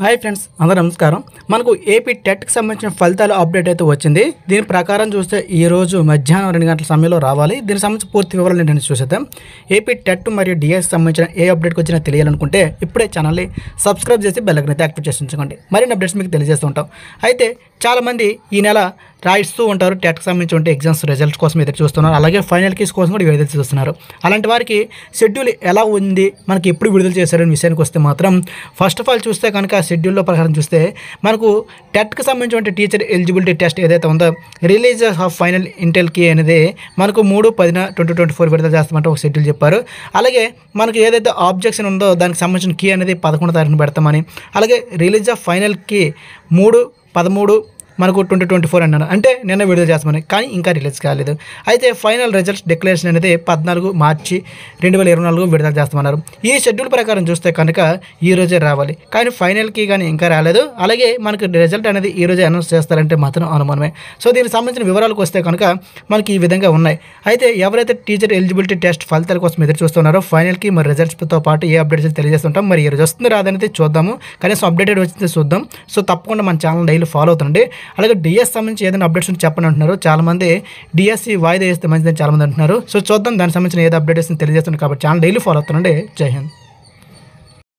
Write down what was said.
Hi friends, అందరూ నమస్కారం. మనకు ఏపీ టెట్కి సంబంధించిన ఫలితాలు అప్డేట్ అయితే వచ్చింది. దీని ప్రకారం చూస్తే ఈరోజు మధ్యాహ్నం 2 గంటల సమయంలో రావాలి. దీనికి సంబంధించి పూర్తి వివరాలు ఏంటంటే చూసేద్దాం. ఏపీ టెట్ మరియు డిఎస్కి సంబంధించిన ఏ అప్డేట్కి వచ్చినా తెలియాలనుకుంటే ఇప్పుడే ఛానల్ని సబ్స్క్రైబ్ చేసి బెల్ ఐకాన్ అయితే యాక్టివేట్ చేసి ఉంచుకోండి. మరిన్ని అప్డేట్స్ మీకు తెలియజేస్తూ ఉంటాం. అయితే చాలామంది ఈ నెల రాయిస్తూ ఉంటారు. టెట్కి సంబంధించి ఉంటే ఎగ్జామ్స్ రిజల్ట్స్ కోసం ఎదురు చూస్తున్నారు. అలాగే ఫైనల్ కీస్ కోసం కూడా ఎదురు చూస్తున్నారు. అలాంటి వారికి షెడ్యూల్ ఎలా ఉంది, మనకి ఎప్పుడు విడుదల చేశారనే విషయానికి వస్తే మాత్రం ఫస్ట్ ఆఫ్ ఆల్ చూస్తే కనుక షెడ్యూల్లో ప్రకారం చూస్తే మనకు టెట్కి సంబంధించిన టీచర్ ఎలిజిబిలిటీ టెస్ట్ ఏదైతే ఉందో release of final initial key అనేది మనకు 3/10/2024 విడుదల చేస్తామంటే ఒక షెడ్యూల్ చెప్పారు. అలాగే మనకు ఏదైతే ఆబ్జెక్షన్ ఉందో దానికి సంబంధించిన కీ అనేది 11వ తారీఖున పెడతామని, అలాగే రిలీజ్ ఆఫ్ ఫైనల్ కీ 3/13 మనకు 2024 అన్నారు. అంటే నిన్న విడుదల చేస్తామని, కానీ ఇంకా రిలీజ్ కాలేదు. అయితే ఫైనల్ రిజల్ట్స్ డిక్లరేషన్ అనేది 14 మార్చి 2024 విడుదల చేస్తామన్నారు. ఈ షెడ్యూల్ ప్రకారం చూస్తే కనుక ఈ రోజే రావాలి, కానీ ఫైనల్కి కానీ ఇంకా రాలేదు. అలాగే మనకు రిజల్ట్ అనేది ఈ రోజే అనౌన్స్ చేస్తారంటే మాత్రం అనుమానమే. సో దీనికి సంబంధించిన వివరాలకు వస్తే కనుక మనకి ఈ విధంగా ఉన్నాయి. అయితే ఎవరైతే టీచర్ ఎలిజిబిలిటీ టెస్ట్ ఫలితాల కోసం ఎదురు చూస్తున్నారో ఫైనల్కి మరి రిజల్ట్స్తో పాటు ఏ అప్డేట్స్ తెలియజేస్తుంటాం. మరి ఈ రోజు వస్తుంది రాదనేది చూద్దాము, కనీసం అప్డేటెడ్ వచ్చింది చూద్దాం. సో తప్పకుండా మన ఛానల్ డైలీ ఫాలో అవుతుండండి. అలాగే డిఎస్ సంబంధించి ఏదైనా అప్డేట్స్ చెప్పని అంటున్నారు. చాలామంది డిఎస్సి వాయిదా వేస్తే మంచిదని చాలామంది అంటున్నారు. సో చూద్దాం దానికి సంబంధించిన ఏదో అప్డేట్స్ తెలియజేస్తున్నారు. కాబట్టి ఛానల్ డైలీ ఫాలో అవుతుండండి. జై హింద్.